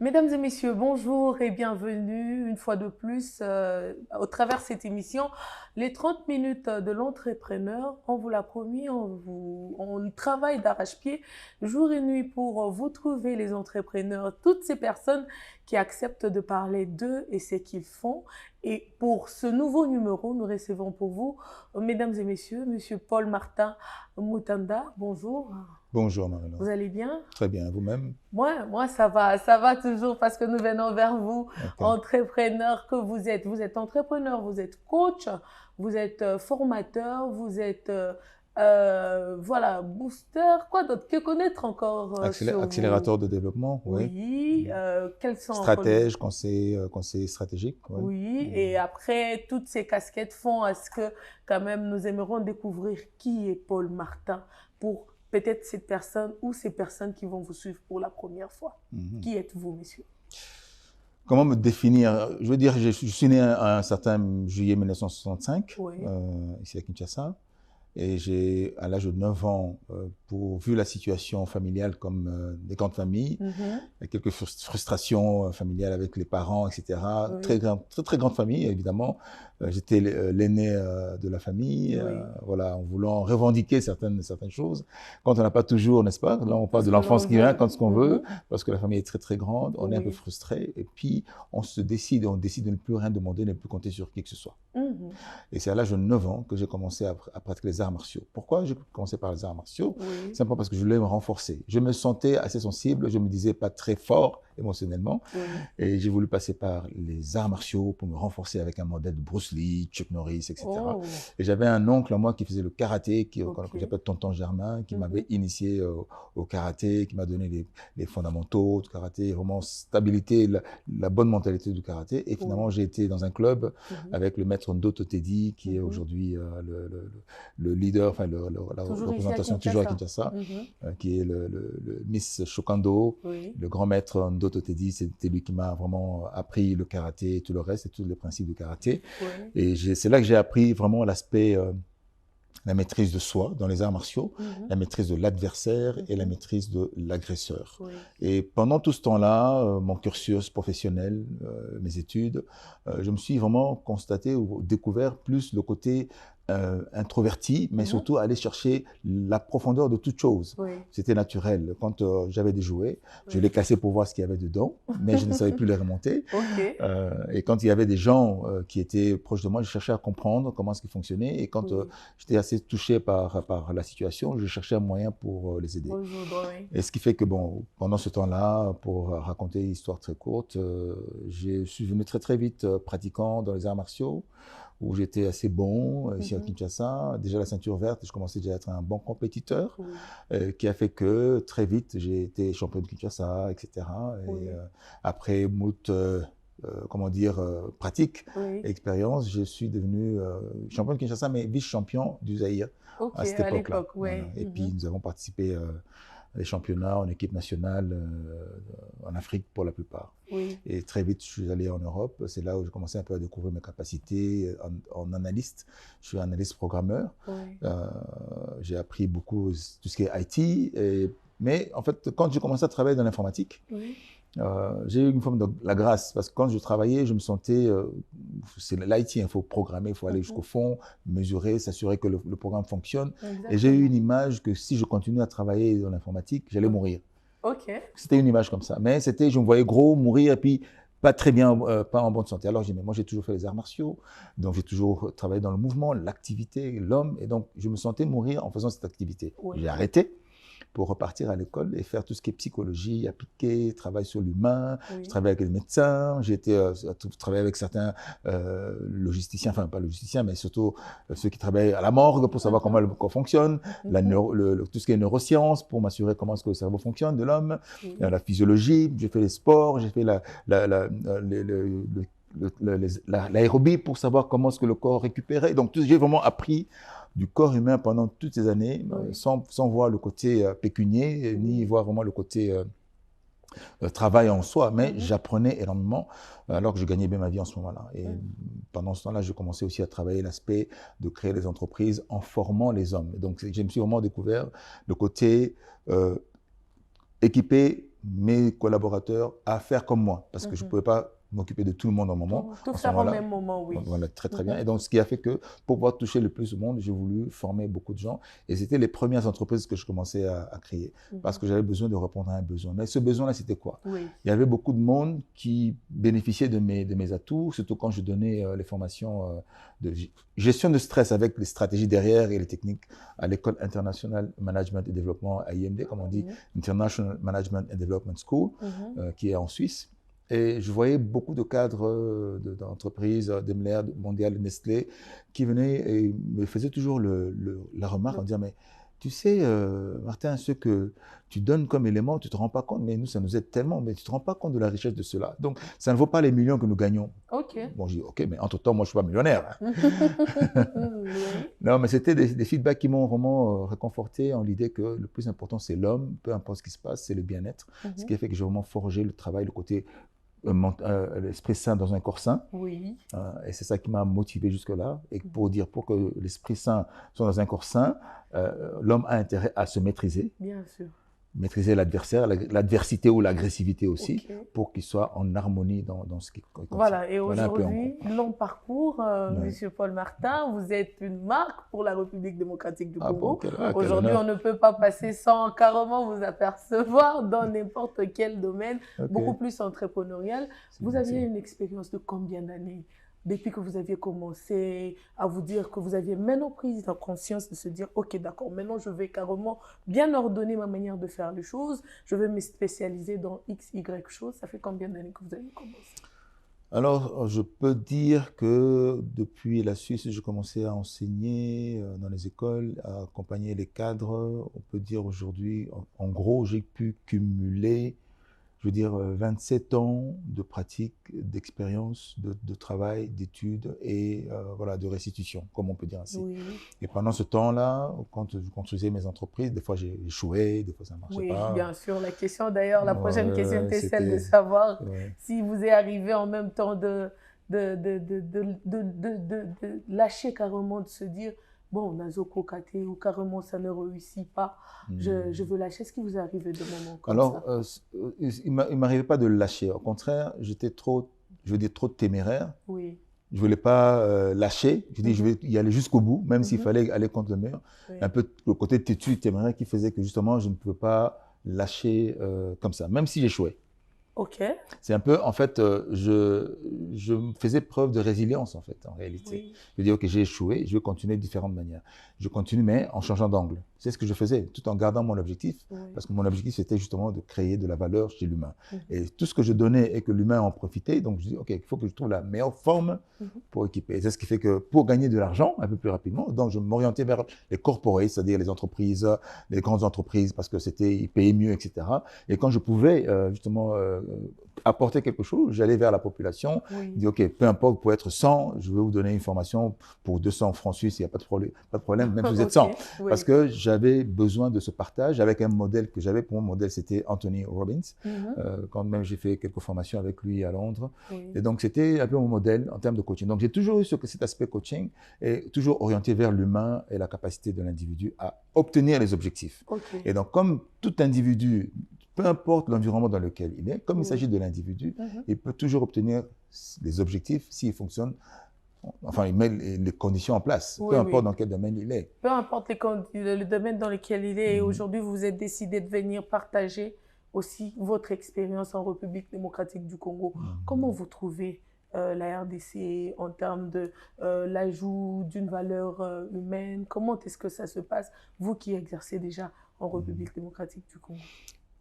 Mesdames et messieurs, bonjour et bienvenue une fois de plus au travers de cette émission. Les 30 minutes de l'entrepreneur, on vous l'a promis, on travaille d'arrache-pied jour et nuit pour vous trouver les entrepreneurs, toutes ces personnes qui acceptent de parler d'eux et ce qu'ils font. Et pour ce nouveau numéro, nous recevons pour vous, mesdames et messieurs, monsieur Paul Martin Moutanda. Bonjour, Bonjour vous Marie-Laure. allez bien? Très bien, vous-même? Moi, ça va toujours parce que nous venons vers vous, Ok. entrepreneur que vous êtes. Vous êtes entrepreneur, vous êtes coach, vous êtes formateur, vous êtes, voilà, booster. Quoi d'autre? Que connaître encore sur vous? Accélérateur de développement, oui. Oui, quels sont encore les... Stratège, conseiller stratégique, oui. Oui, et après, toutes ces casquettes font à ce que, quand même, nous aimerons découvrir qui est Paul Martin pour peut-être cette personne ou ces personnes qui vont vous suivre pour la première fois. Mhm. Qui êtes-vous, monsieur? Comment me définir? Je veux dire, je suis né un certain juillet 1965, Oui. ici à Kinshasa. Et j'ai, à l'âge de 9 ans, vu la situation familiale comme des grandes familles, Mhm. il y a quelques frustrations familiales avec les parents, etc. Oui, Très grande famille, évidemment. J'étais l'aîné de la famille, oui. voilà, en voulant revendiquer certaines choses. Quand on n'a pas toujours, n'est-ce pas? Là, on Tout parle ce de que l'on l'enfance qui vient, veut. quand ce qu'on veut, Mhm. parce que la famille est très grande, on est un peu Oui. frustré, et puis on décide de ne plus rien demander, ne plus compter sur qui que ce soit. Mhm. Et c'est à l'âge de 9 ans que j'ai commencé à pratiquer les arts martiaux. Pourquoi j'ai commencé par les arts martiaux? Oui. Simplement parce que je voulais me renforcer. Je me sentais assez sensible, je me disais pas très fort émotionnellement, Oui. et j'ai voulu passer par les arts martiaux pour me renforcer avec un modèle de Bruce Lee, Chuck Norris, etc. Oh, Et j'avais un oncle à moi qui faisait le karaté, que ok. j'appelle Tonton Germain, qui m'avait Mhm. initié au karaté, qui m'a donné les fondamentaux du karaté, vraiment stabilité, la bonne mentalité du karaté. Et finalement, Oui. j'ai été dans un club Mhm. avec le maître Ndoto Teddy, qui est Mhm. aujourd'hui le leader, enfin la Toujours ici à représentation toujours à Kinshasa. Kinshasa, Mhm. qui est le Miss Shokando, Oui. le grand maître Ndoto Teddy. C'était lui qui m'a vraiment appris le karaté et tout le reste, et tous les principes du karaté. Oui. Et c'est là que j'ai appris vraiment l'aspect, la maîtrise de soi dans les arts martiaux, la Mhm. maîtrise de l'adversaire et la Mhm. maîtrise de l'agresseur. Oui. Et pendant tout ce temps-là, mon cursus professionnel, mes études, je me suis vraiment constaté ou découvert plus le côté introverti, mais Mhm. surtout aller chercher la profondeur de toute chose. Oui. C'était naturel. Quand j'avais des jouets, je les Oui. cassais pour voir ce qu'il y avait dedans, mais je ne savais plus les remonter. Ok. Et quand il y avait des gens qui étaient proches de moi, je cherchais à comprendre comment ce qui fonctionnait. Et quand Oui. j'étais assez touché par la situation, je cherchais un moyen pour les aider. Bonjour, oui. Et ce qui fait que, bon, pendant ce temps-là, pour raconter une histoire très courte, je suis venu très vite pratiquant dans les arts martiaux, où j'étais assez bon ici à Mhm. Kinshasa. Déjà la ceinture verte, je commençais déjà à être un bon compétiteur, Oui. qui a fait que très vite, j'ai été champion de Kinshasa, etc. Et Oui. après moult, comment dire, pratique, Oui. expérience, je suis devenu champion de Kinshasa, mais vice-champion du Zaïre Ok, à cette à époque-là. l'époque, Voilà. oui. Et puis Mhm. nous avons participé à des championnats en équipe nationale en Afrique pour la plupart. Oui. Et très vite, je suis allé en Europe. C'est là où j'ai commencé un peu à découvrir mes capacités en analyste. Je suis analyste programmeur. Oui. Euh, j'ai appris beaucoup tout ce qui est IT. Mais en fait, quand j'ai commencé à travailler dans l'informatique, Oui. j'ai eu une forme de la grâce parce que quand je travaillais, je me sentais, c'est l'IT, il faut programmer, il faut aller jusqu'au Mhm. fond, mesurer, s'assurer que le programme fonctionne. Et j'ai eu une Exactement. image que si je continuais à travailler dans l'informatique, j'allais Oui. mourir. Ok. C'était une image comme ça. Mais c'était, je me voyais gros, mourir et puis pas très bien, pas en bonne santé. Alors j'ai dit, mais moi j'ai toujours fait les arts martiaux, donc j'ai toujours travaillé dans le mouvement, l'activité, l'homme, et donc je me sentais mourir en faisant cette activité. Oui. J'ai arrêté pour repartir à l'école et faire tout ce qui est psychologie appliquée, travail sur l'humain. Je Oui. travaillais avec les médecins, j'ai été travailler avec certains logisticiens, enfin pas logisticiens, mais surtout ceux qui travaillent à la morgue pour savoir comment Mhm. le corps fonctionne, Mhm. tout ce qui est neurosciences pour m'assurer comment est-ce que le cerveau fonctionne de l'homme, Oui. la physiologie, j'ai fait les sports, j'ai fait l'aérobie pour savoir comment est-ce que le corps récupérait. Donc j'ai vraiment appris du corps humain pendant toutes ces années, Oui. sans voir le côté pécunier, ni Oui. voir vraiment le côté travail en soi, mais Mhm. j'apprenais énormément alors que je gagnais bien ma vie en ce moment-là. Et Mhm. pendant ce temps-là, je commençais aussi à travailler l'aspect de créer des entreprises en formant les hommes. Et donc, je me suis vraiment découvert le côté équiper mes collaborateurs à faire comme moi, parce que je ne pouvais pas m'occuper de tout le monde en moment. Tout faire au même moment, oui. Voilà, très très bien. Et donc, ce qui a fait que pour pouvoir toucher le plus de monde, j'ai voulu former beaucoup de gens. Et c'était les premières entreprises que je commençais à créer, parce que j'avais besoin de répondre à un besoin. Mais ce besoin-là, c'était quoi? Oui. Il y avait beaucoup de monde qui bénéficiait de mes atouts, surtout quand je donnais les formations de gestion de stress avec les stratégies derrière et les techniques à l'École internationale management et développement, à IMD, comme on dit, International Management and Development School, qui est en Suisse. Et je voyais beaucoup de cadres d'entreprises, Daimler, Mondial, Nestlé, qui venaient et me faisaient toujours la remarque en disant, mais tu sais, Martin, ce que tu donnes comme élément, tu ne te rends pas compte, mais nous, ça nous aide tellement, mais tu ne te rends pas compte de la richesse de cela. Donc, ça ne vaut pas les millions que nous gagnons. OK. Bon, je dis, OK, mais entre-temps, moi, je ne suis pas millionnaire. Non, mais c'était des feedbacks qui m'ont vraiment réconforté en l'idée que le plus important, c'est l'homme, peu importe ce qui se passe, c'est le bien-être. Ce qui a fait que j'ai vraiment forgé le travail, le côté l'esprit sain dans un corps sain. Oui. Et c'est ça qui m'a motivé jusque-là. Et pour que l'esprit sain soit dans un corps sain, l'homme a intérêt à se maîtriser. Bien sûr. Maîtriser l'adversaire, l'adversité ou l'agressivité aussi, pour qu'il soit en harmonie dans ce qui est Voilà, et aujourd'hui, long parcours, Monsieur Paul Martin, vous êtes une marque pour la République démocratique du Congo. Aujourd'hui, on ne peut pas passer sans carrément vous apercevoir dans n'importe quel domaine, beaucoup plus entrepreneurial. Vous aviez une expérience de combien d'années depuis que vous aviez commencé à vous dire que vous aviez maintenant pris la conscience de se dire, OK, d'accord, maintenant je vais carrément bien ordonner ma manière de faire les choses, je vais me spécialiser dans X, Y choses. Ça fait combien d'années que vous avez commencé? Alors, je peux dire que depuis la Suisse, j'ai commencé à enseigner dans les écoles, à accompagner les cadres. On peut dire aujourd'hui, en gros, j'ai pu cumuler, je veux dire, 27 ans de pratique, d'expérience, de travail, d'études et voilà, de restitution, comme on peut dire ainsi. Oui. Et pendant ce temps-là, quand je construisais mes entreprises, des fois j'ai échoué, des fois ça ne marchait pas. Oui, bien sûr. La question d'ailleurs, la prochaine question était celle de savoir si vous est arrivé en même temps de lâcher carrément, de se dire, bon, on a Zoko-Kate ou carrément ça ne réussit pas, je veux lâcher. Est-ce qui vous est arrivé de moments comme ça? Alors, il ne m'arrivait pas de le lâcher. Au contraire, j'étais trop, je veux dire, trop téméraire. Oui. Je ne voulais pas lâcher. Je dis, je vais y aller jusqu'au bout, même s'il fallait aller contre le mur. Un peu le côté têtu, téméraire qui faisait que justement, je ne pouvais pas lâcher comme ça, même si j'échouais. OK. C'est un peu, en fait, je faisais preuve de résilience, en fait, en réalité. Oui. Je dis, OK, j'ai échoué, je vais continuer de différentes manières. Je continue, mais en changeant d'angle. C'est ce que je faisais, tout en gardant mon objectif, parce que mon objectif, c'était justement de créer de la valeur chez l'humain. Et tout ce que je donnais et que l'humain en profitait, donc je dis, OK, il faut que je trouve la meilleure forme pour équiper. Et c'est ce qui fait que pour gagner de l'argent un peu plus rapidement, donc je m'orientais vers les corporates, c'est-à-dire les entreprises, les grandes entreprises, parce que ils payaient mieux, etc. Et quand je pouvais justement apporter quelque chose, j'allais vers la population, dire, OK, peu importe, pour être 100, je vais vous donner une formation pour 200 francs suisses, il n'y a pas de problème, même si vous êtes 100. Parce que j'avais besoin de ce partage avec un modèle que j'avais. Pour mon modèle, c'était Anthony Robbins, quand même j'ai fait quelques formations avec lui à Londres. Et donc, c'était un peu mon modèle en termes de coaching. Donc, j'ai toujours eu cet aspect coaching et toujours orienté vers l'humain et la capacité de l'individu à obtenir les objectifs. Et donc, comme tout individu, peu importe l'environnement dans lequel il est, comme il s'agit de l'individu, il peut toujours obtenir les objectifs s'il fonctionne, enfin, il met les conditions en place, peu importe dans quel domaine il est. Peu importe le domaine dans lequel il est. Et aujourd'hui, vous vous êtes décidé de venir partager aussi votre expérience en République démocratique du Congo. Comment vous trouvez la RDC en termes de l'ajout d'une valeur humaine? Comment est-ce que ça se passe, vous qui exercez déjà en République démocratique du Congo?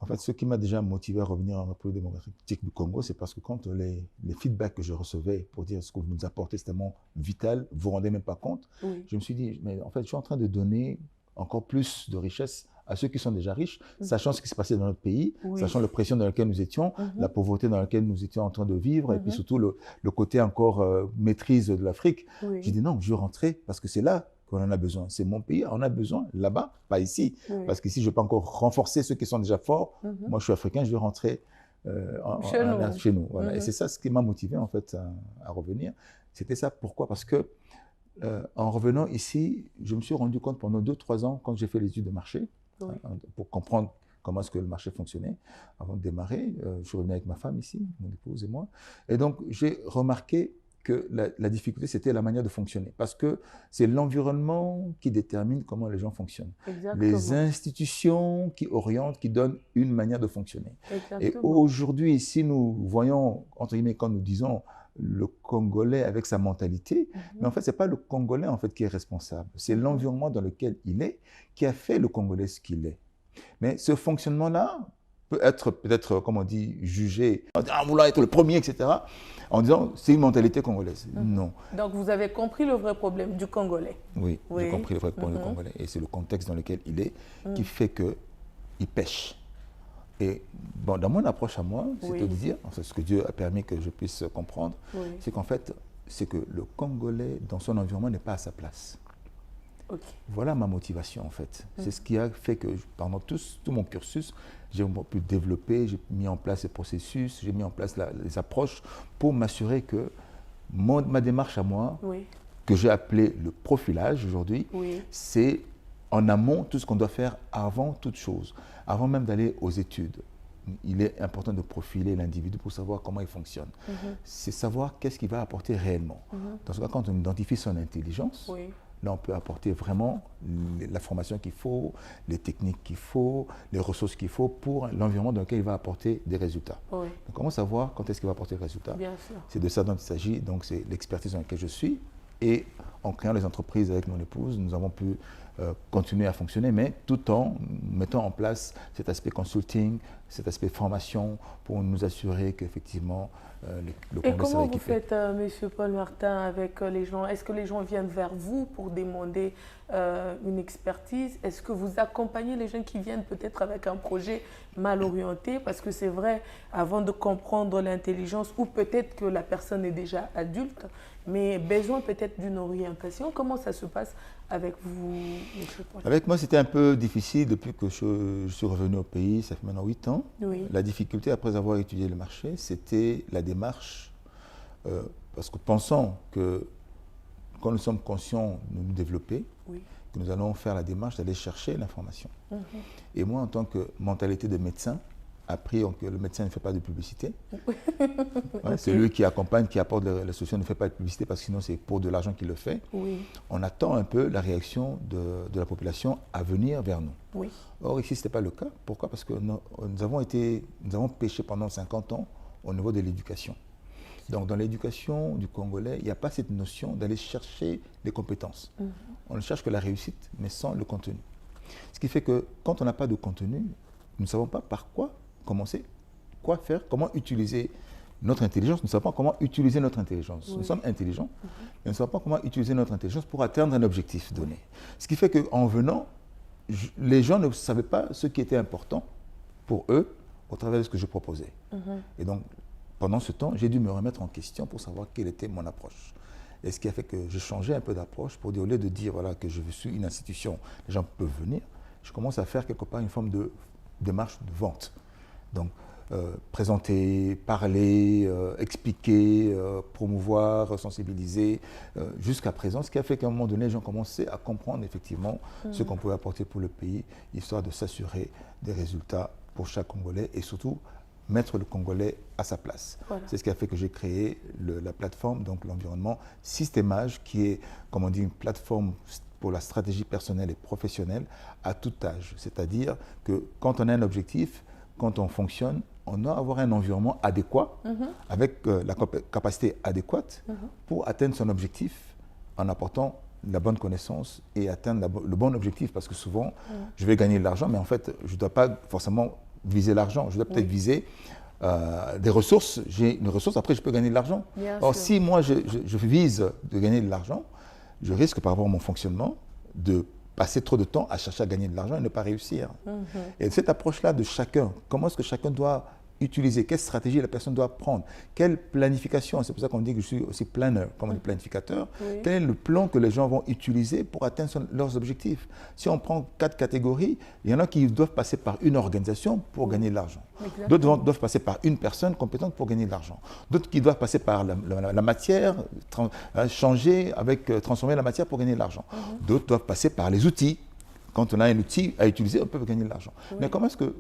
En fait, ce qui m'a déjà motivé à revenir en République démocratique du Congo, c'est parce que quand les feedbacks que je recevais pour dire ce que vous nous apportez, c'est tellement vital, vous ne vous rendez même pas compte, je me suis dit, mais en fait, je suis en train de donner encore plus de richesse à ceux qui sont déjà riches, sachant ce qui se passait dans notre pays, sachant la pression dans laquelle nous étions, la pauvreté dans laquelle nous étions en train de vivre, et puis surtout le côté encore maîtrise de l'Afrique. J'ai dit non, je veux rentrer parce que c'est là qu'on en a besoin. C'est mon pays, on a besoin là-bas, pas ici. Parce qu'ici, je ne vais pas encore renforcer ceux qui sont déjà forts. Moi, je suis africain, je veux rentrer chez nous. Voilà. Et c'est ça ce qui m'a motivé en fait à revenir. C'était ça. Pourquoi? Parce que en revenant ici, je me suis rendu compte pendant 2-3 ans, quand j'ai fait l'étude de marché, pour comprendre comment est-ce que le marché fonctionnait avant de démarrer. Je suis revenu avec ma femme ici, mon épouse et moi. Et donc, j'ai remarqué que la difficulté, c'était la manière de fonctionner. Parce que c'est l'environnement qui détermine comment les gens fonctionnent. Exactement. Les institutions qui orientent, qui donnent une manière de fonctionner. Exactement. Et aujourd'hui, si nous voyons, entre guillemets, quand nous disons le Congolais avec sa mentalité, mais en fait, ce n'est pas le Congolais en fait, qui est responsable. C'est l'environnement dans lequel il est qui a fait le Congolais ce qu'il est. Mais ce fonctionnement-là peut être peut-être, comme on dit, jugé, en voulant être le premier, etc., en disant c'est une mentalité congolaise. Non. Donc vous avez compris le vrai problème du Congolais. Oui, j'ai compris le vrai problème du Congolais. Et c'est le contexte dans lequel il est qui fait qu'il pêche. Et bon, dans mon approche à moi, c'est de dire, c'est ce que Dieu a permis que je puisse comprendre, c'est qu'en fait, c'est que le Congolais, dans son environnement, n'est pas à sa place. Voilà ma motivation en fait. C'est ce qui a fait que pendant tout mon cursus, j'ai pu développer, j'ai mis en place les processus, j'ai mis en place les approches pour m'assurer que ma démarche à moi, que j'ai appelée le profilage aujourd'hui, c'est en amont tout ce qu'on doit faire avant toute chose, avant même d'aller aux études. Il est important de profiler l'individu pour savoir comment il fonctionne. C'est savoir qu'est-ce qu'il va apporter réellement. Dans ce cas, quand on identifie son intelligence, là, on peut apporter vraiment la formation qu'il faut, les techniques qu'il faut, les ressources qu'il faut pour l'environnement dans lequel il va apporter des résultats. Donc, comment savoir quand est-ce qu'il va apporter des résultats? C'est de ça dont il s'agit. Donc, c'est l'expertise dans laquelle je suis. Et en créant les entreprises avec mon épouse, nous avons pu continuer à fonctionner, mais tout en mettant en place cet aspect consulting, cet aspect formation pour nous assurer qu'effectivement le Congrès sera équipé. Et comment vous faites, M. Paul Martin, avec les gens? Est-ce que les gens viennent vers vous pour demander une expertise? Est-ce que vous accompagnez les jeunes qui viennent peut-être avec un projet mal orienté? Parce que c'est vrai, avant de comprendre l'intelligence, ou peut-être que la personne est déjà adulte, mais besoin peut-être d'une orientation. Comment ça se passe avec vous, M. Paul? Avec moi, c'était un peu difficile depuis que je suis revenu au pays, ça fait maintenant 8 ans. La difficulté, après avoir étudié le marché, c'était la démarche, parce que pensant que quand nous sommes conscients de nous développer, que nous allons faire la démarche d'aller chercher l'information. Et moi, en tant que mentalité de médecin, appris que le médecin ne fait pas de publicité. C'est lui qui accompagne, qui apporte la solution, ne fait pas de publicité parce que sinon c'est pour de l'argent qu'il le fait. On attend un peu la réaction de la population à venir vers nous. Or ici, ce n'était pas le cas. Pourquoi? Parce que nous avons péché pendant 50 ans au niveau de l'éducation. Donc dans l'éducation du Congolais, il n'y a pas cette notion d'aller chercher les compétences. On ne cherche que la réussite, mais sans le contenu. Ce qui fait que quand on n'a pas de contenu, nous ne savons pas par quoi commencer, quoi faire, comment utiliser notre intelligence. Nous ne savons pas comment utiliser notre intelligence. Nous sommes intelligents, mais nous ne savons pas comment utiliser notre intelligence pour atteindre un objectif donné. Ce qui fait qu'en venant, les gens ne savaient pas ce qui était important pour eux au travers de ce que je proposais. Et donc, pendant ce temps, j'ai dû me remettre en question pour savoir quelle était mon approche. Et ce qui a fait que je changeais un peu d'approche pour dire, au lieu de dire voilà, que je suis une institution, les gens peuvent venir, je commence à faire quelque part une forme de démarche de vente. Donc, présenter, parler, expliquer, promouvoir, sensibiliser, jusqu'à présent, ce qui a fait qu'à un moment donné, les gens commençaient à comprendre effectivement ce qu'on pouvait apporter pour le pays, histoire de s'assurer des résultats pour chaque Congolais et surtout mettre le Congolais à sa place. C'est ce qui a fait que j'ai créé la plateforme, donc l'environnement Systémage, qui est, comme on dit, une plateforme pour la stratégie personnelle et professionnelle à tout âge. C'est-à-dire que quand on a un objectif, quand on fonctionne, on doit avoir un environnement adéquat, avec la capacité adéquate pour atteindre son objectif en apportant la bonne connaissance et atteindre le bon objectif. Parce que souvent, je vais gagner de l'argent, mais en fait, je ne dois pas forcément viser l'argent. Je dois peut-être viser des ressources. J'ai une ressource, après je peux gagner de l'argent. Or, si moi, je vise de gagner de l'argent, je risque par rapport à mon fonctionnement de passer trop de temps à chercher à gagner de l'argent et ne pas réussir. Et cette approche-là de chacun, comment est-ce que chacun doit utiliser, quelle stratégie la personne doit prendre, quelle planification, c'est pour ça qu'on dit que je suis aussi planner, comme un planificateur, quel est le plan que les gens vont utiliser pour atteindre leurs objectifs. Si on prend 4 catégories, il y en a qui doivent passer par une organisation pour gagner de l'argent. D'autres doivent passer par une personne compétente pour gagner de l'argent. D'autres qui doivent passer par la matière, transformer la matière pour gagner de l'argent. D'autres doivent passer par les outils quand on a un outil à utiliser, on peut gagner de l'argent. Oui. Mais comment est-ce que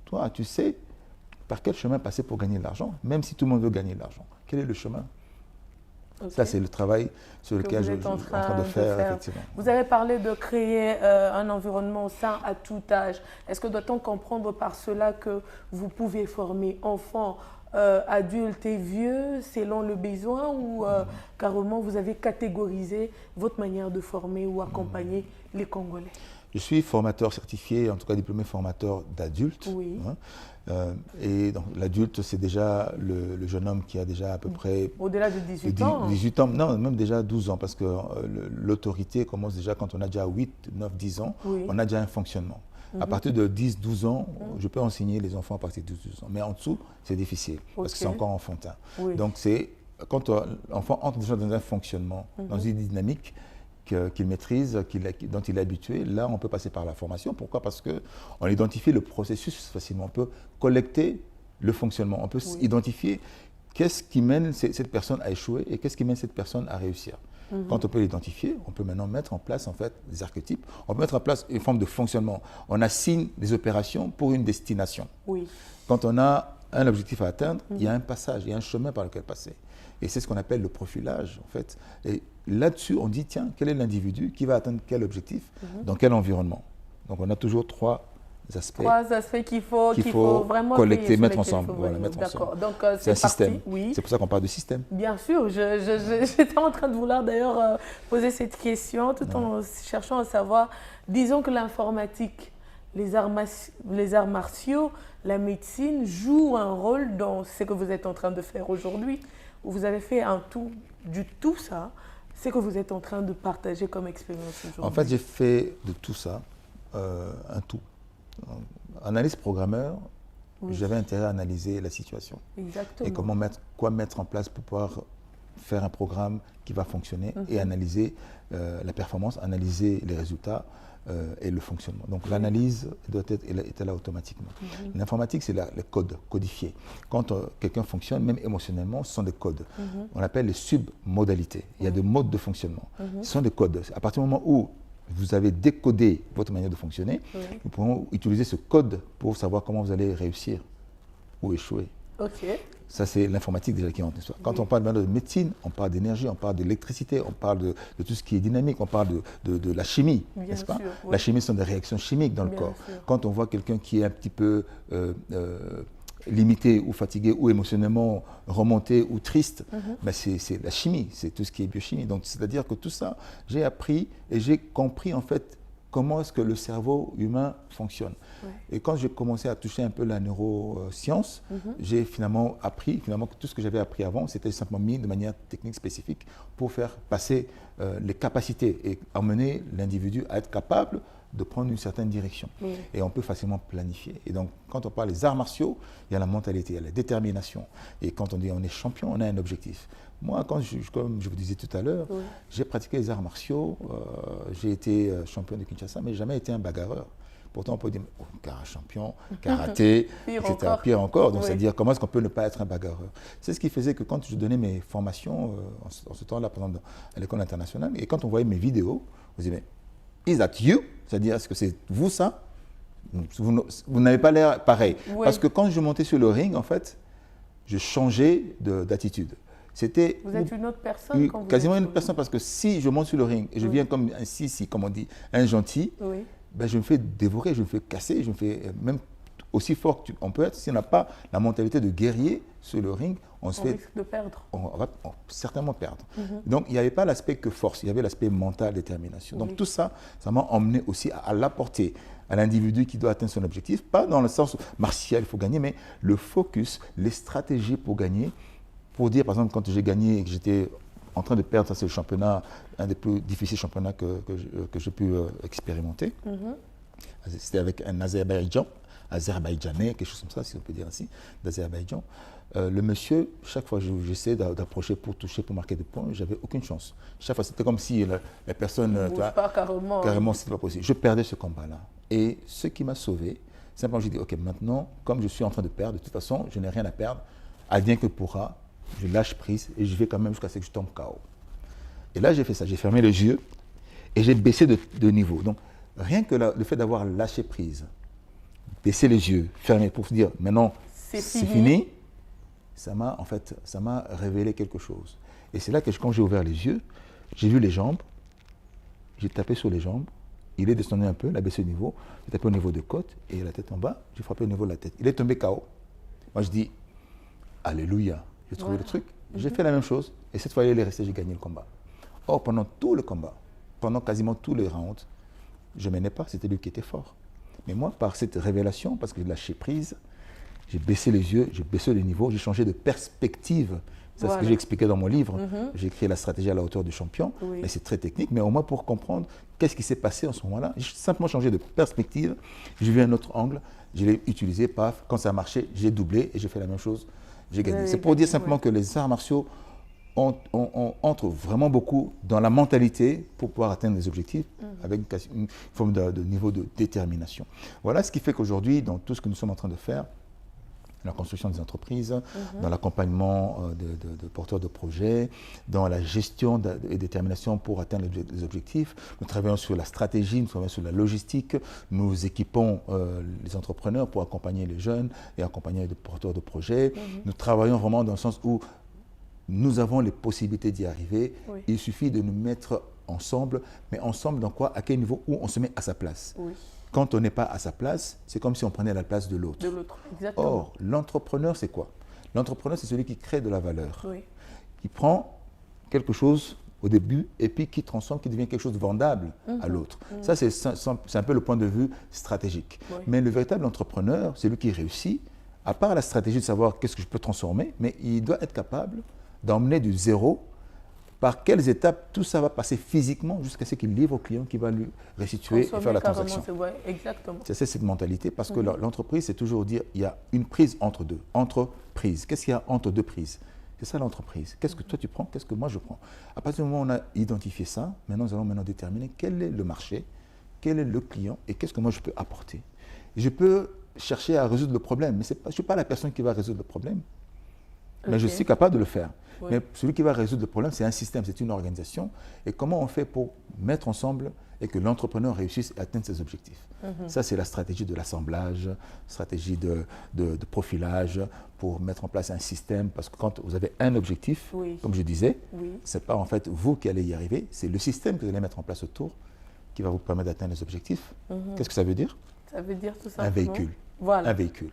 toi, tu sais par quel chemin passer pour gagner de l'argent, même si tout le monde veut gagner de l'argent? Quel est le chemin? Ok. Ça, c'est le travail sur lequel je suis en train de faire, effectivement. Vous avez parlé de créer un environnement sain à tout âge. Est-ce que doit-on comprendre par cela que vous pouvez former enfants, adultes et vieux selon le besoin, ou carrément vous avez catégorisé votre manière de former ou accompagner les Congolais? Je suis formateur certifié, en tout cas diplômé formateur d'adultes. Oui. Hein. Et donc l'adulte, c'est déjà le jeune homme qui a déjà à peu près... Au-delà de 18 ans? 18 ans, non, même déjà 12 ans, parce que l'autorité commence déjà quand on a déjà 8, 9, 10 ans, Oui. on a déjà un fonctionnement. À partir de 10, 12 ans, je peux enseigner les enfants à partir de 12 ans. Mais en dessous, c'est difficile, parce que c'est encore enfantin. Oui. Donc c'est quand l'enfant entre déjà dans un fonctionnement, dans une dynamique qu'il maîtrise, dont il est habitué, là on peut passer par la formation. Pourquoi? Parce qu'on identifie le processus facilement. On peut collecter le fonctionnement. On peut identifier qu'est-ce qui mène cette personne à échouer et qu'est-ce qui mène cette personne à réussir. Quand on peut l'identifier, on peut maintenant mettre en place en fait des archétypes. On peut mettre en place une forme de fonctionnement. On assigne des opérations pour une destination. Oui. Quand on a un objectif à atteindre, il y a un passage, il y a un chemin par lequel passer. Et c'est ce qu'on appelle le profilage, en fait. Et là-dessus, on dit, tiens, quel est l'individu qui va atteindre quel objectif, dans quel environnement? Donc, on a toujours trois aspects. Trois aspects qu'il faut vraiment collecter, veiller, mettre ensemble. Voilà, mettre d'accord. ensemble. Donc, c'est un parti. système. Oui. C'est pour ça qu'on parle de système. Bien sûr. J'étais en train de vouloir d'ailleurs poser cette question tout en cherchant à savoir, disons que l'informatique, les arts martiaux, la médecine jouent un rôle dans ce que vous êtes en train de faire aujourd'hui. Vous avez fait tout ça, c'est que vous êtes en train de partager comme expérience aujourd'hui. En fait, j'ai fait de tout ça un tout. Analyse programmeur, j'avais intérêt à analyser la situation. Exactement. Et quoi mettre en place pour pouvoir faire un programme qui va fonctionner et analyser la performance, analyser les résultats et le fonctionnement. Donc l'analyse est là automatiquement. L'informatique, c'est les codes codifiés. Quand quelqu'un fonctionne, même émotionnellement, ce sont des codes. On appelle les submodalités. Il y a des modes de fonctionnement. Ce sont des codes. À partir du moment où vous avez décodé votre manière de fonctionner, nous pouvons utiliser ce code pour savoir comment vous allez réussir ou échouer. Ok. Ça, c'est l'informatique déjà qui est en histoire. Quand on parle de médecine, on parle d'énergie, on parle d'électricité, on parle de tout ce qui est dynamique, on parle de la chimie, n'est-ce pas? La chimie, ce sont des réactions chimiques dans le corps. Quand on voit quelqu'un qui est un petit peu limité ou fatigué ou émotionnellement remonté ou triste, ben c'est la chimie, c'est tout ce qui est biochimie. Donc, c'est-à-dire que tout ça, j'ai appris et j'ai compris en fait comment est-ce que le cerveau humain fonctionne. Et quand j'ai commencé à toucher un peu la neuroscience, j'ai finalement appris que tout ce que j'avais appris avant, c'était simplement mis de manière technique spécifique pour faire passer les capacités et amener l'individu à être capable de prendre une certaine direction. Et on peut facilement planifier. Et donc, quand on parle des arts martiaux, il y a la mentalité, il y a la détermination. Et quand on dit on est champion, on a un objectif. Moi, comme je vous disais tout à l'heure, j'ai pratiqué les arts martiaux, j'ai été champion de Kinshasa, mais jamais été un bagarreur. Pourtant, on peut dire, champion, karaté, etc. Pire encore. Donc, c'est-à-dire, comment est-ce qu'on peut ne pas être un bagarreur? C'est ce qui faisait que quand je donnais mes formations, en ce temps-là, par exemple, à l'école internationale, et quand on voyait mes vidéos, on se disait, mais is that you? C'est-à-dire, est-ce que c'est vous ça? Vous n'avez pas l'air pareil. Parce que quand je montais sur le ring, en fait, je changeais d'attitude. Vous êtes une autre personne quand vous quasiment une autre personne, parce que si je monte sur le ring et je viens comme un sissi, comme on dit, un gentil, ben je me fais dévorer, je me fais casser, je me fais même aussi fort qu'on peut être. Si on n'a pas la mentalité de guerrier sur le ring, on risque de perdre. On va certainement perdre. Donc il n'y avait pas l'aspect que force, il y avait l'aspect mental, détermination. Donc tout ça, ça m'a emmené aussi à l'apporter à l'individu qui doit atteindre son objectif, pas dans le sens martial, il faut gagner, mais le focus, les stratégies pour gagner. Pour dire, par exemple, quand j'ai gagné et que j'étais en train de perdre, ça c'est le championnat, un des plus difficiles championnats que j'ai pu expérimenter. C'était avec un Azerbaïdjanais, quelque chose comme ça, si on peut dire ainsi, d'Azerbaïdjan. Le monsieur, chaque fois que j'essayais d'approcher pour toucher, pour marquer des points, j'avais aucune chance. Chaque fois, c'était comme si la personne, carrément, c'était pas possible. Je perdais ce combat-là. Et ce qui m'a sauvé, simplement, j'ai dit, ok, maintenant, comme je suis en train de perdre, de toute façon, je n'ai rien à perdre, advient que pourra, je lâche prise et je vais quand même jusqu'à ce que je tombe KO. Et là, j'ai fait ça, j'ai fermé les yeux et j'ai baissé de niveau. Donc, Rien que le fait d'avoir lâché prise, baisser les yeux, fermer pour se dire maintenant c'est fini, ça m'a révélé quelque chose. Et c'est là que quand j'ai ouvert les yeux, j'ai vu les jambes, j'ai tapé sur les jambes, il est descendu un peu, il a baissé le niveau, j'ai tapé au niveau de côte et la tête en bas, j'ai frappé au niveau de la tête. Il est tombé KO. Moi je dis, alléluia, j'ai trouvé le truc. J'ai fait la même chose et cette fois il est resté, j'ai gagné le combat. Or pendant tout le combat, pendant quasiment tous les rounds, je ne menais pas, c'était lui qui était fort. Mais moi, par cette révélation, parce que j'ai lâché prise, j'ai baissé les yeux, j'ai baissé les niveaux, j'ai changé de perspective. C'est ce que j'ai expliqué dans mon livre. J'ai écrit la stratégie à la hauteur du champion, mais c'est très technique. Mais au moins pour comprendre qu'est-ce qui s'est passé en ce moment-là, j'ai simplement changé de perspective. J'ai vu un autre angle, je l'ai utilisé, paf, quand ça a marché, j'ai doublé et j'ai fait la même chose, j'ai gagné. C'est pour dire simplement que les arts martiaux entrent vraiment beaucoup dans la mentalité pour pouvoir atteindre des objectifs avec une forme de niveau de détermination. Voilà ce qui fait qu'aujourd'hui, dans tout ce que nous sommes en train de faire, la construction des entreprises, dans l'accompagnement de porteurs de projets, dans la gestion et détermination pour atteindre les objectifs. Nous travaillons sur la stratégie, nous travaillons sur la logistique, nous équipons les entrepreneurs pour accompagner les jeunes et accompagner les porteurs de projets. Nous travaillons vraiment dans le sens où nous avons les possibilités d'y arriver. Il suffit de nous mettre ensemble, mais ensemble dans quoi? À quel niveau? Où on se met à sa place. Quand on n'est pas à sa place, c'est comme si on prenait la place de l'autre. Exactement. Or, l'entrepreneur, c'est quoi? L'entrepreneur, c'est celui qui crée de la valeur. Qui prend quelque chose au début et puis qui transforme, qui devient quelque chose de vendable à l'autre. Ça, c'est un peu le point de vue stratégique. Mais le véritable entrepreneur, c'est lui qui réussit, à part la stratégie de savoir qu'est-ce que je peux transformer, mais il doit être capable d'emmener du zéro, par quelles étapes tout ça va passer physiquement jusqu'à ce qu'il livre au client qui va lui restituer et faire la transaction. Exactement. C'est cette mentalité parce que l'entreprise, c'est toujours dire il y a une prise entre deux. Entreprise. Qu'est-ce qu'il y a entre deux prises? C'est ça l'entreprise. Qu'est-ce que toi tu prends? Qu'est-ce que moi je prends? À partir du moment où on a identifié ça, maintenant nous allons déterminer quel est le marché, quel est le client et qu'est-ce que moi je peux apporter. Et je peux chercher à résoudre le problème, mais je ne suis pas la personne qui va résoudre le problème. Mais je suis capable de le faire. Mais celui qui va résoudre le problème, c'est un système, c'est une organisation. Et comment on fait pour mettre ensemble et que l'entrepreneur réussisse à atteindre ses objectifs? Ça, c'est la stratégie de l'assemblage, stratégie de profilage pour mettre en place un système. Parce que quand vous avez un objectif, comme je disais, ce n'est pas en fait vous qui allez y arriver, c'est le système que vous allez mettre en place autour qui va vous permettre d'atteindre les objectifs. Qu'est-ce que ça veut dire? Ça veut dire tout simplement un véhicule. Voilà. Un véhicule.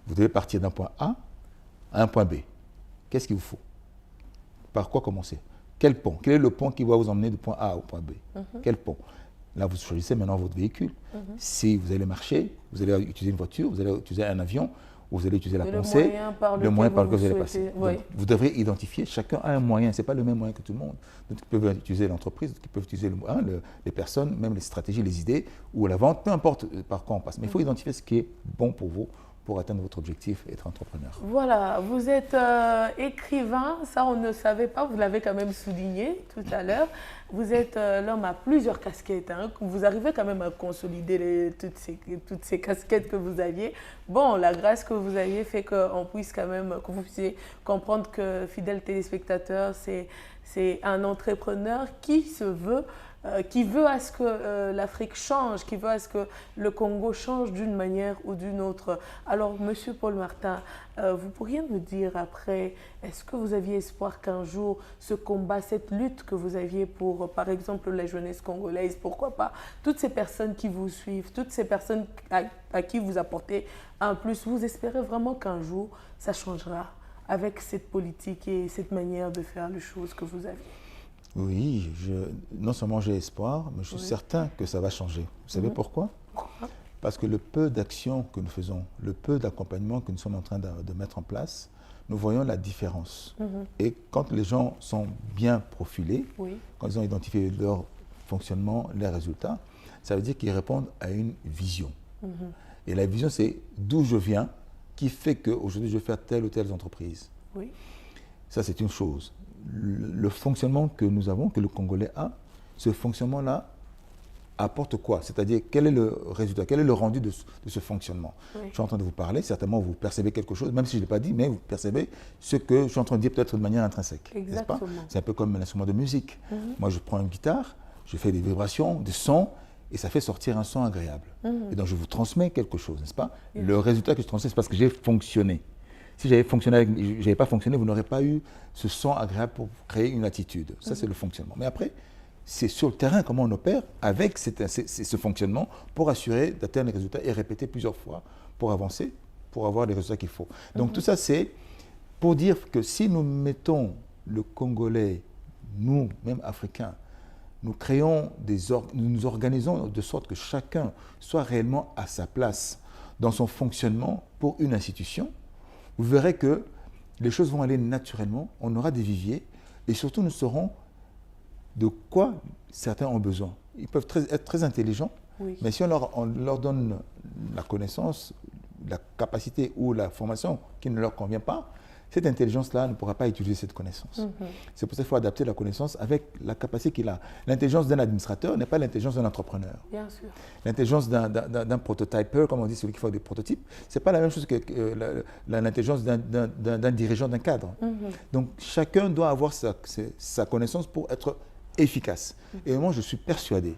Vous devez partir d'un point A à un point B. Qu'est-ce qu'il vous faut? Par quoi commencer? Quel pont? Quel est le pont qui va vous emmener du point A au point B? Quel pont? Là, vous choisissez maintenant votre véhicule. Si vous allez marcher, vous allez utiliser une voiture, vous allez utiliser un avion, ou vous allez utiliser la pensée, le moyen par lequel vous allez passer. Donc, vous devrez identifier, chacun a un moyen, ce n'est pas le même moyen que tout le monde. D'autres qui peuvent utiliser l'entreprise, d'autres qui peuvent utiliser les personnes, même les stratégies, les idées, ou la vente, peu importe par quoi on passe. Mais il faut identifier ce qui est bon pour vous, pour atteindre votre objectif et être entrepreneur. Voilà, vous êtes écrivain, ça on ne savait pas, vous l'avez quand même souligné tout à l'heure. Vous êtes l'homme à plusieurs casquettes, hein. Vous arrivez quand même à consolider toutes ces casquettes que vous aviez. Bon, la grâce que vous aviez fait qu'on puisse quand même, que vous puissiez comprendre que fidèle téléspectateur, c'est un entrepreneur qui se veut qui veut à ce que l'Afrique change, qui veut à ce que le Congo change d'une manière ou d'une autre. Alors, Monsieur Paul Martin, vous pourriez nous dire après, est-ce que vous aviez espoir qu'un jour ce combat, cette lutte que vous aviez pour, par exemple, la jeunesse congolaise, pourquoi pas, toutes ces personnes qui vous suivent, toutes ces personnes à qui vous apportez un plus, vous espérez vraiment qu'un jour ça changera avec cette politique et cette manière de faire les choses que vous avez? Oui, non seulement j'ai espoir, mais je suis certain que ça va changer. Vous savez pourquoi? Parce que le peu d'actions que nous faisons, le peu d'accompagnement que nous sommes en train de mettre en place, nous voyons la différence. Et quand les gens sont bien profilés, quand ils ont identifié leur fonctionnement, leurs résultats, ça veut dire qu'ils répondent à une vision. Et la vision, c'est d'où je viens, qui fait qu'aujourd'hui, je vais faire telle ou telle entreprise. Ça, c'est une chose. Le fonctionnement que nous avons, que le Congolais a, ce fonctionnement-là apporte quoi? C'est-à-dire, quel est le résultat, quel est le rendu de ce fonctionnement? Je suis en train de vous parler, certainement vous percevez quelque chose, même si je ne l'ai pas dit, mais vous percevez ce que je suis en train de dire peut-être de manière intrinsèque. N'est-ce pas? C'est un peu comme un instrument de musique. Moi, je prends une guitare, je fais des vibrations, des sons, et ça fait sortir un son agréable. Et donc je vous transmets quelque chose, n'est-ce pas? Bien Le résultat que je transmets, c'est parce que j'ai fonctionné. Si j'avais pas fonctionné, vous n'aurez pas eu ce son agréable pour créer une attitude. Ça, c'est le fonctionnement. Mais après, c'est sur le terrain comment on opère avec ce fonctionnement pour assurer d'atteindre les résultats et répéter plusieurs fois pour avancer, pour avoir les résultats qu'il faut. Donc tout ça, c'est pour dire que si nous mettons le Congolais, nous, même Africains, nous nous organisons de sorte que chacun soit réellement à sa place dans son fonctionnement pour une institution, vous verrez que les choses vont aller naturellement, on aura des viviers et surtout nous saurons de quoi certains ont besoin. Ils peuvent être très intelligents, mais si on leur donne la connaissance, la capacité ou la formation qui ne leur convient pas, cette intelligence-là ne pourra pas utiliser cette connaissance. C'est pour ça qu'il faut adapter la connaissance avec la capacité qu'il a. L'intelligence d'un administrateur n'est pas l'intelligence d'un entrepreneur. Bien sûr. L'intelligence d'un prototypeur, comme on dit, celui qui fait des prototypes, ce n'est pas la même chose que l'intelligence d'un dirigeant, d'un cadre. Donc chacun doit avoir sa connaissance pour être efficace. Et moi, je suis persuadé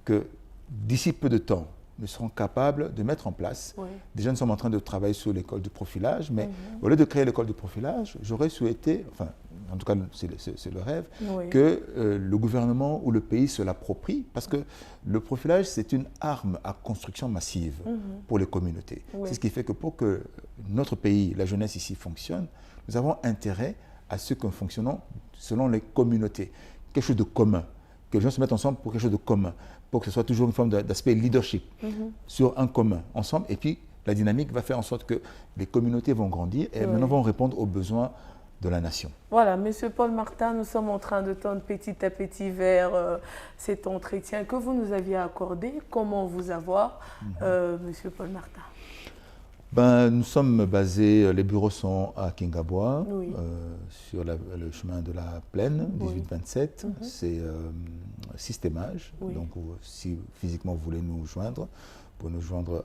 que d'ici peu de temps, nous serons capables de mettre en place. Déjà, nous sommes en train de travailler sur l'école du profilage, mais au lieu de créer l'école du profilage, j'aurais souhaité, enfin, en tout cas, c'est le rêve, que le gouvernement ou le pays se l'approprie, parce que le profilage, c'est une arme à construction massive pour les communautés. C'est ce qui fait que pour que notre pays, la jeunesse ici fonctionne, nous avons intérêt à ce que nous fonctionnons selon les communautés, quelque chose de commun, que les gens se mettent ensemble pour quelque chose de commun, pour que ce soit toujours une forme d'aspect leadership sur un commun, ensemble. Et puis, la dynamique va faire en sorte que les communautés vont grandir et maintenant vont répondre aux besoins de la nation. Voilà, Monsieur Paul Martin, nous sommes en train de tendre petit à petit vers cet entretien que vous nous aviez accordé. Comment vous avoir, Monsieur Paul Martin? Nous sommes basés, les bureaux sont à Kingabwa, sur le chemin de la Plaine, 18-27. C'est Systémage. Donc, si physiquement vous voulez nous joindre, vous pouvez nous joindre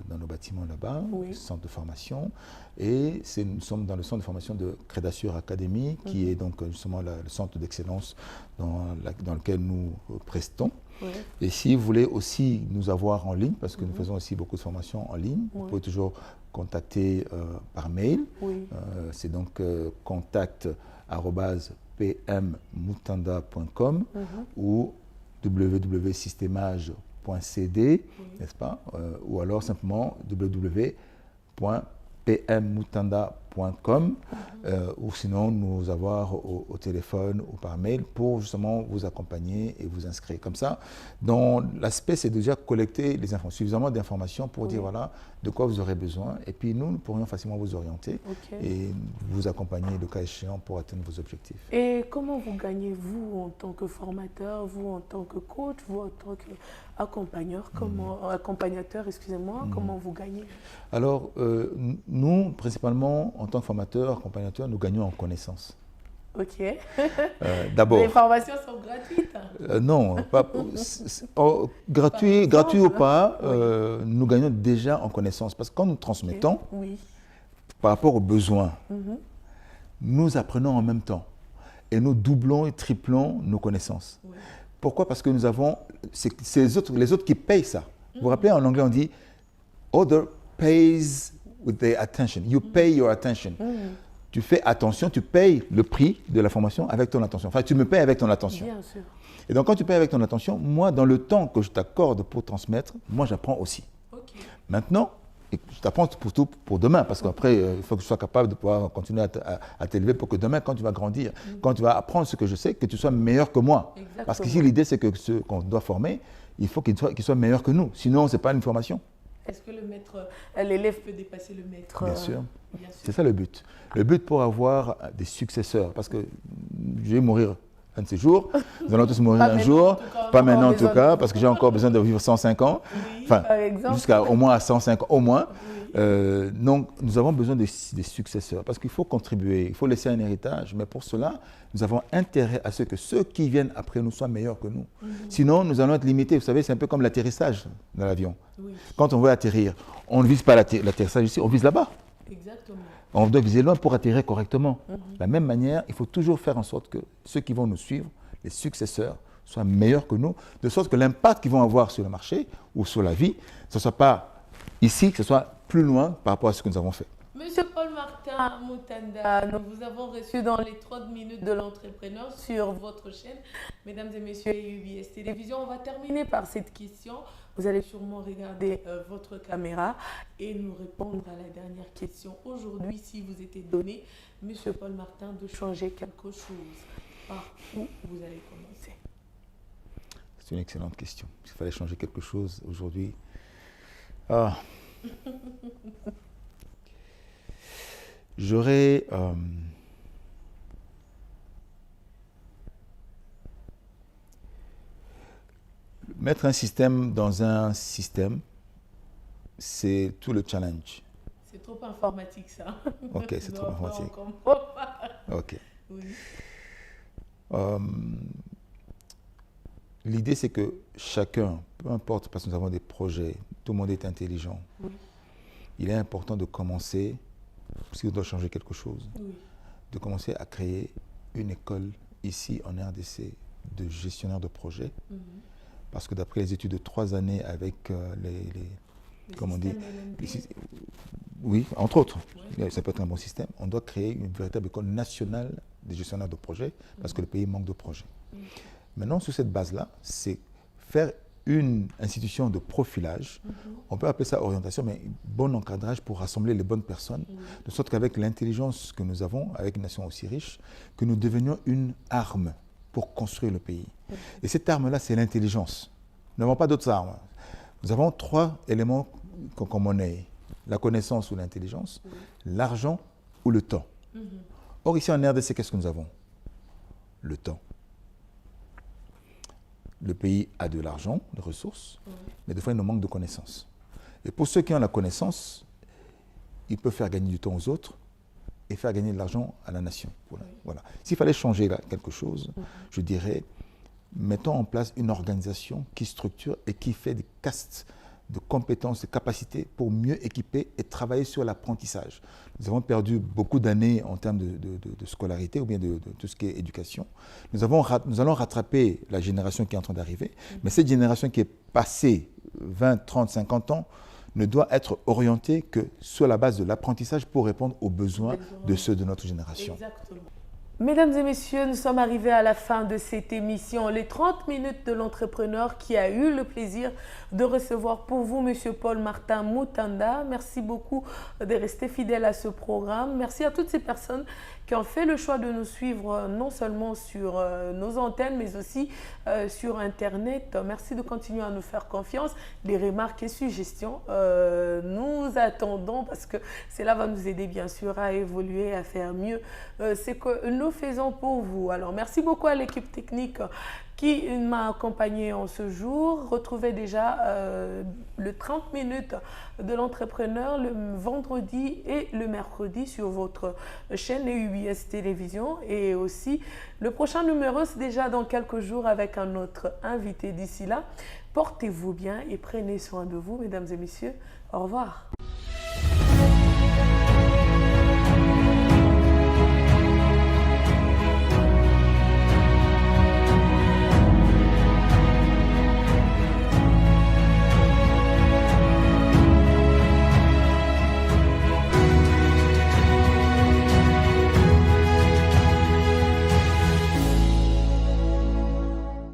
dans nos bâtiments là-bas, centre de formation. Et nous sommes dans le centre de formation de Crédassure Academy, qui est donc justement le centre d'excellence dans lequel nous prestons. Et si vous voulez aussi nous avoir en ligne, parce que nous faisons aussi beaucoup de formations en ligne, vous pouvez toujours contacter par mail. C'est donc contact@pmmutanda.com ou www.systemage.cd, n'est-ce pas? Ou alors simplement www.pmmutanda.com ou sinon nous avoir au téléphone ou par mail pour justement vous accompagner et vous inscrire. Comme ça, dans l'aspect, c'est déjà collecter suffisamment d'informations pour dire voilà de quoi vous aurez besoin et puis nous pourrions facilement vous orienter et vous accompagner le cas échéant pour atteindre vos objectifs. Et comment vous gagnez, vous en tant que formateur, vous en tant que coach, vous en tant qu'accompagnateur, comment vous gagnez? Alors, nous, principalement, en tant que formateurs, accompagnateurs, nous gagnons en connaissances. D'abord. Les formations sont gratuites? Non, pas, gratuit ou pas, nous gagnons déjà en connaissances. Parce que quand nous transmettons, par rapport aux besoins, nous apprenons en même temps. Et nous doublons et triplons nos connaissances. Pourquoi? Parce que nous avons, c'est les autres qui payent ça. Vous vous rappelez, en anglais, on dit « Other pays with their attention ». You pay your attention. Tu fais attention, tu payes le prix de la formation avec ton attention. Enfin, tu me payes avec ton attention. Bien sûr. Et donc, quand tu payes avec ton attention, moi, dans le temps que je t'accorde pour transmettre, moi, j'apprends aussi. Maintenant, je t'apprends pour demain, parce qu'après, il faut que je sois capable de pouvoir continuer à t'élever pour que demain, quand tu vas grandir, quand tu vas apprendre ce que je sais, que tu sois meilleur que moi. Parce qu'ici, l'idée, c'est que ceux qu'on doit former, il faut qu'ils soient meilleurs que nous. Sinon, ce n'est pas une formation. Est-ce que l'élève peut dépasser le maître? Bien sûr. C'est ça le but. Le but pour avoir des successeurs, parce que je vais mourir un de ces jours, nous allons tous mourir un jour, pas maintenant en tout cas, parce que j'ai encore besoin de vivre 105 ans, enfin jusqu'à au moins à 105 ans, au moins. Donc nous avons besoin des successeurs, parce qu'il faut contribuer, il faut laisser un héritage, mais pour cela, nous avons intérêt à ce que ceux qui viennent après nous soient meilleurs que nous. Sinon, nous allons être limités. Vous savez, c'est un peu comme l'atterrissage dans l'avion. Quand on veut atterrir, on ne vise pas l'atterrissage ici, on vise là-bas. Exactement. On doit viser loin pour atterrir correctement. De la même manière, il faut toujours faire en sorte que ceux qui vont nous suivre, les successeurs, soient meilleurs que nous, de sorte que l'impact qu'ils vont avoir sur le marché ou sur la vie, ce ne soit pas ici, que ce soit plus loin par rapport à ce que nous avons fait. Monsieur Paul-Martin Mutanda, nous vous avons reçu dans les 30 minutes de l'entrepreneur sur votre chaîne. Mesdames et messieurs, UBS Télévision, on va terminer par cette question. Vous allez sûrement regarder votre caméra et nous répondre à la dernière question. Aujourd'hui, si vous était donné, Monsieur Paul-Martin, de changer quelque chose, par où vous allez commencer? C'est une excellente question. S'il fallait changer quelque chose aujourd'hui... Ah. J'aurais mettre un système dans un système, c'est tout le challenge. C'est trop informatique ça. Ok, c'est trop informatique. Ok. Oui. L'idée, c'est que chacun, peu importe, parce que nous avons des projets, tout le monde est intelligent. Oui. Il est important de commencer, si on doit changer quelque chose, Oui. de commencer à créer une école ici en RDC de gestionnaire de projet. Parce que d'après les études de 3 années avec comment on dit, oui, entre autres, ça peut être un bon système. On doit créer une véritable école nationale des gestionnaires de projets parce que le pays manque de projets. Maintenant, sur cette base-là, c'est faire une institution de profilage. On peut appeler ça orientation, mais bon encadrage pour rassembler les bonnes personnes, de sorte qu'avec l'intelligence que nous avons, avec une nation aussi riche, que nous devenions une arme pour construire le pays. Et cette arme-là, c'est l'intelligence. Nous n'avons pas d'autres armes. Nous avons 3 éléments comme monnaie. La connaissance ou l'intelligence, l'argent ou le temps. Or, ici en RDC, qu'est-ce que nous avons? Le temps. Le pays a de l'argent, de ressources, mais des fois, il nous manque de connaissances. Et pour ceux qui ont la connaissance, ils peuvent faire gagner du temps aux autres et faire gagner de l'argent à la nation. Voilà. S'il fallait changer là, quelque chose, je dirais, mettons en place une organisation qui structure et qui fait des castes de compétences, de capacités pour mieux équiper et travailler sur l'apprentissage. Nous avons perdu beaucoup d'années en termes de scolarité ou bien de tout ce qui est éducation. Nous allons rattraper la génération qui est en train d'arriver, mais cette génération qui est passée 20, 30, 50 ans ne doit être orientée que sur la base de l'apprentissage pour répondre aux besoins de ceux de notre génération. Exactement. Mesdames et messieurs, nous sommes arrivés à la fin de cette émission, les 30 minutes de l'entrepreneur qui a eu le plaisir de recevoir pour vous Monsieur Paul-Martin Mutanda. Merci beaucoup de rester fidèle à ce programme. Merci à toutes ces personnes qui ont fait le choix de nous suivre non seulement sur nos antennes, mais aussi sur Internet. Merci de continuer à nous faire confiance. Des remarques et suggestions, nous attendons parce que cela va nous aider bien sûr à évoluer, à faire mieux. C'est que nous faisons pour vous. Alors, merci beaucoup à l'équipe technique qui m'a accompagné en ce jour. Retrouvez déjà le 30 minutes de l'entrepreneur le vendredi et le mercredi sur votre chaîne UBS Télévision. Et aussi, le prochain numéro, c'est déjà dans quelques jours avec un autre invité. D'ici là, portez-vous bien et prenez soin de vous, mesdames et messieurs. Au revoir.